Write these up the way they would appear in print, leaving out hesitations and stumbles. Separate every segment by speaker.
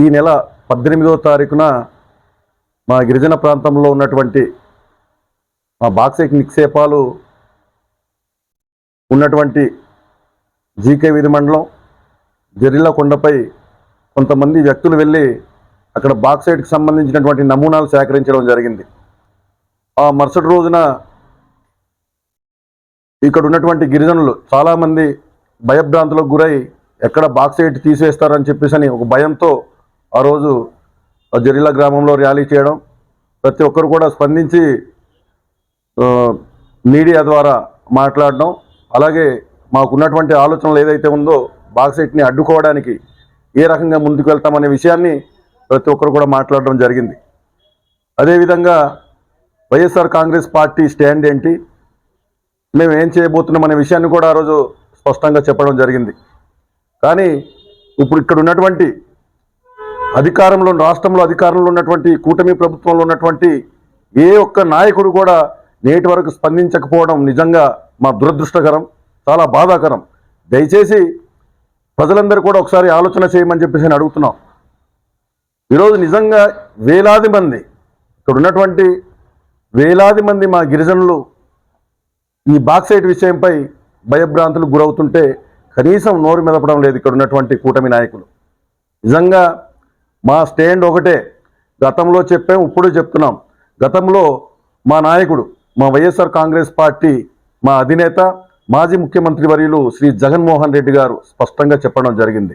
Speaker 1: ఈ నెల 18వ తారీఖున మా గిరిజన ప్రాంతంలో ఉన్నటువంటి మా బాక్సైట్ నిక్షేపాలు ఉన్నటువంటి జీకే వీధి మండలం జెరిల్లా కొండపై కొంతమంది వ్యక్తులు వెళ్ళి అక్కడ బాక్సైట్కి సంబంధించినటువంటి నమూనాలు సేకరించడం జరిగింది. ఆ మరుసటి రోజున ఇక్కడ ఉన్నటువంటి గిరిజనులు చాలామంది భయభ్రాంతులకు గురై ఎక్కడ బాక్సైట్ తీసేస్తారని చెప్పేసి ఒక భయంతో ఆ రోజు జెరిల్లా గ్రామంలో ర్యాలీ చేయడం, ప్రతి ఒక్కరు కూడా స్పందించి మీడియా ద్వారా మాట్లాడడం, అలాగే మాకున్నటువంటి ఆలోచనలు ఏదైతే ఉందో బాక్సైట్ని అడ్డుకోవడానికి ఏ రకంగా ముందుకు వెళ్తామనే విషయాన్ని ప్రతి ఒక్కరు కూడా మాట్లాడడం జరిగింది. అదేవిధంగా వైఎస్ఆర్ కాంగ్రెస్ పార్టీ స్టాండ్ ఏంటి, మేము ఏం చేయబోతున్నాం అనే విషయాన్ని కూడా ఆ రోజు స్పష్టంగా చెప్పడం జరిగింది. కానీ ఇప్పుడు ఇక్కడ ఉన్నటువంటి రాష్ట్రంలో అధికారంలో ఉన్నటువంటి కూటమి ప్రభుత్వంలో ఉన్నటువంటి ఏ ఒక్క నాయకుడు కూడా నేటి వరకు స్పందించకపోవడం నిజంగా మా దురదృష్టకరం, చాలా బాధాకరం. దయచేసి ప్రజలందరూ కూడా ఒకసారి ఆలోచన చేయమని చెప్పేసి అడుగుతున్నాం. ఈరోజు నిజంగా వేలాది మంది ఇక్కడ ఉన్నటువంటి వేలాది మంది మా గిరిజనులు ఈ బాక్సైట్ విషయంపై భయభ్రాంతులకు గురవుతుంటే కనీసం నోరు మెదపడం లేదు ఇక్కడ ఉన్నటువంటి కూటమి నాయకులు. నిజంగా మా స్టాండ్ ఒకటే, గతంలో చెప్పాం, ఇప్పుడు చెప్తున్నాం. గతంలో మా నాయకుడు, మా వైఎస్ఆర్ కాంగ్రెస్ పార్టీ మా అధినేత మాజీ ముఖ్యమంత్రి వర్యులు శ్రీ జగన్మోహన్ రెడ్డి గారు స్పష్టంగా చెప్పడం జరిగింది.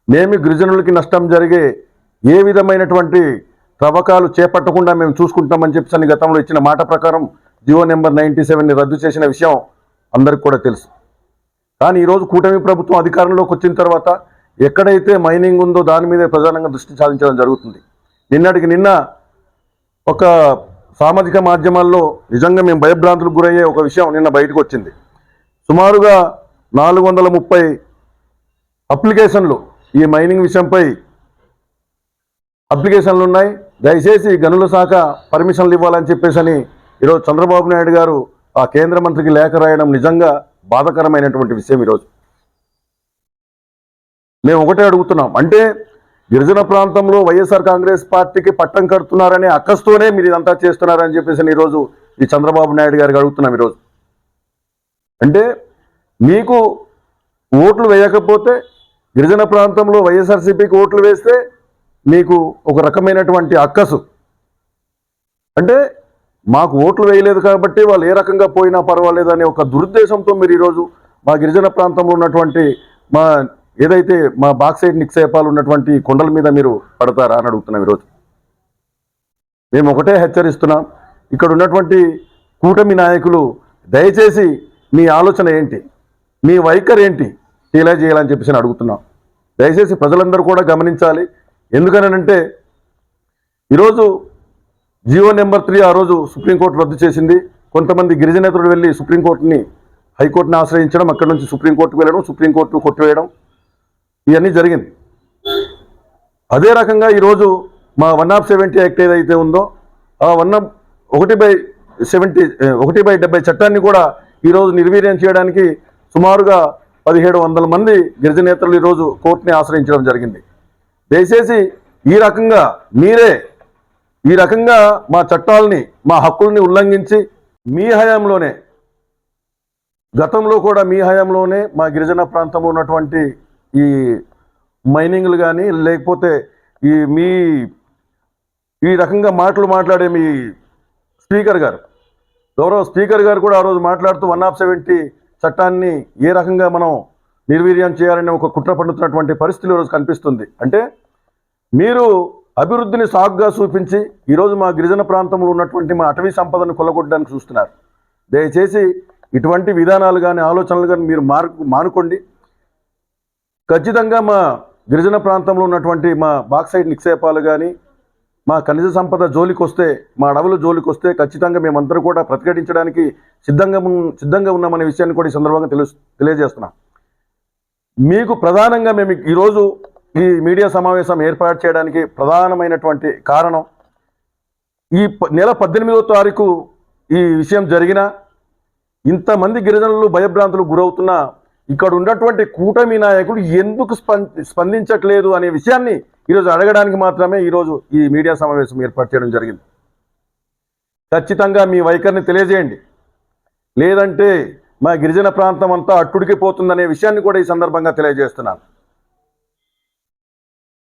Speaker 1: మేము గిరిజనులకి నష్టం జరిగే ఏ విధమైనటువంటి త్రవ్వకాలు చేపట్టకుండా మేము చూసుకుంటామని చెప్పి గతంలో ఇచ్చిన మాట ప్రకారం జియో నెంబర్ 97ని రద్దు చేసిన విషయం అందరికి కూడా తెలుసు. కానీ ఈరోజు కూటమి ప్రభుత్వం అధికారంలోకి వచ్చిన తర్వాత ఎక్కడైతే మైనింగ్ ఉందో దాని మీదే ప్రధానంగా దృష్టి సాధించడం జరుగుతుంది. నిన్నటికి నిన్న ఒక సామాజిక మాధ్యమాల్లో నిజంగా మేము భయభ్రాంతులకు గురయ్యే ఒక విషయం నిన్న బయటకు వచ్చింది. సుమారుగా 430 అప్లికేషన్లు ఈ మైనింగ్ విషయంపై అప్లికేషన్లు ఉన్నాయి. దయచేసి గనుల శాఖ పర్మిషన్లు ఇవ్వాలని చెప్పేసి ఈరోజు చంద్రబాబు నాయుడు గారు ఆ కేంద్ర మంత్రికి లేఖ రాయడం నిజంగా బాధాకరమైనటువంటి విషయం. ఈరోజు మేము ఒకటే అడుగుతున్నాం, అంటే గిరిజన ప్రాంతంలో వైఎస్ఆర్ కాంగ్రెస్ పార్టీకి పట్టం కడుతున్నారనే అక్కస్తోనే మీరు ఇదంతా చేస్తున్నారని చెప్పేసి ఈరోజు ఈ చంద్రబాబు నాయుడు గారికి అడుగుతున్నాం. ఈరోజు అంటే మీకు ఓట్లు వేయకపోతే, గిరిజన ప్రాంతంలో వైఎస్ఆర్సీపీకి ఓట్లు వేస్తే మీకు ఒక రకమైనటువంటి అక్కసు, అంటే మాకు ఓట్లు వేయలేదు కాబట్టి వాళ్ళు ఏ రకంగా పోయినా పర్వాలేదు అనే ఒక దురుద్దేశంతో మీరు ఈరోజు మా గిరిజన ప్రాంతంలో ఉన్నటువంటి మా ఏదైతే మా బాక్సైట్ నిక్షేపాలు ఉన్నటువంటి కొండల మీద మీరు పడతారా అని అడుగుతున్నాం. ఈరోజు మేము ఒకటే హెచ్చరిస్తున్నాం, ఇక్కడ ఉన్నటువంటి కూటమి నాయకులు దయచేసి మీ ఆలోచన ఏంటి, మీ వైఖరి ఏంటి తెలియజేయాలని చెప్పేసి అడుగుతున్నాం. దయచేసి ప్రజలందరూ కూడా గమనించాలి. ఎందుకనంటే ఈరోజు జియో నెంబర్ 3 ఆ రోజు సుప్రీంకోర్టు రద్దు చేసింది. కొంతమంది గిరిజనేతలు వెళ్ళి హైకోర్టుని ఆశ్రయించడం, అక్కడి నుంచి సుప్రీంకోర్టుకు వెళ్ళడం, సుప్రీంకోర్టు కొట్టివేయడం, ఇవన్నీ జరిగింది. అదే రకంగా ఈరోజు మా 170 యాక్ట్ ఏదైతే ఉందో ఆ 1/70 చట్టాన్ని కూడా ఈరోజు నిర్వీర్యం చేయడానికి సుమారుగా 1700 మంది గిరిజనేతలు ఈరోజు కోర్టుని ఆశ్రయించడం జరిగింది. దయచేసి ఈ రకంగా మా చట్టాలని, మా హక్కుల్ని ఉల్లంఘించి మీ హయాంలోనే, గతంలో కూడా మీ హయాంలోనే మా గిరిజన ప్రాంతంలో ఉన్నటువంటి ఈ మైనింగ్లు కానీ లేకపోతే ఈ రకంగా మాట్లాడే మీ గౌరవ స్పీకర్ గారు కూడా ఆ రోజు మాట్లాడుతూ 170 చట్టాన్ని ఏ రకంగా మనం నిర్వీర్యం చేయాలనే ఒక కుట్ర పన్నుతున్నటువంటి పరిస్థితులు ఈరోజు కనిపిస్తుంది. అంటే మీరు అభివృద్ధిని సాగుగా చూపించి ఈరోజు మా గిరిజన ప్రాంతంలో ఉన్నటువంటి మా అటవీ సంపదను కొల్లగొట్టడానికి చూస్తున్నారు. దయచేసి ఇటువంటి విధానాలు కానీ ఆలోచనలు కానీ మీరు మానుకోండి. ఖచ్చితంగా మా గిరిజన ప్రాంతంలో ఉన్నటువంటి మా బాక్సైట్ నిక్షేపాలు కానీ మా ఖనిజ సంపద జోలికి వస్తే, మా అడవుల జోలికి వస్తే ఖచ్చితంగా మేమందరూ కూడా ప్రతిఘటించడానికి సిద్ధంగా ఉన్నామనే విషయాన్ని కూడా ఈ సందర్భంగా తెలియజేస్తున్నాం. మీకు ప్రధానంగా మేము ఈరోజు ఈ మీడియా సమావేశం ఏర్పాటు చేయడానికి ప్రధానమైనటువంటి కారణం, ఈ నెల 18వ తారీఖు ఈ విషయం జరిగినా ఇంతమంది గిరిజనులు భయభ్రాంతులకు గురవుతున్నా ఇక్కడ ఉన్నటువంటి కూటమి నాయకులు ఎందుకు స్పందించట్లేదు అనే విషయాన్ని ఈరోజు అడగడానికి మాత్రమే ఈరోజు ఈ మీడియా సమావేశం ఏర్పాటు చేయడం జరిగింది. ఖచ్చితంగా మీ వైఖరిని తెలియజేయండి, లేదంటే మా గిరిజన ప్రాంతం అంతా అట్టుడికి పోతుందనే విషయాన్ని కూడా ఈ సందర్భంగా తెలియజేస్తున్నాను.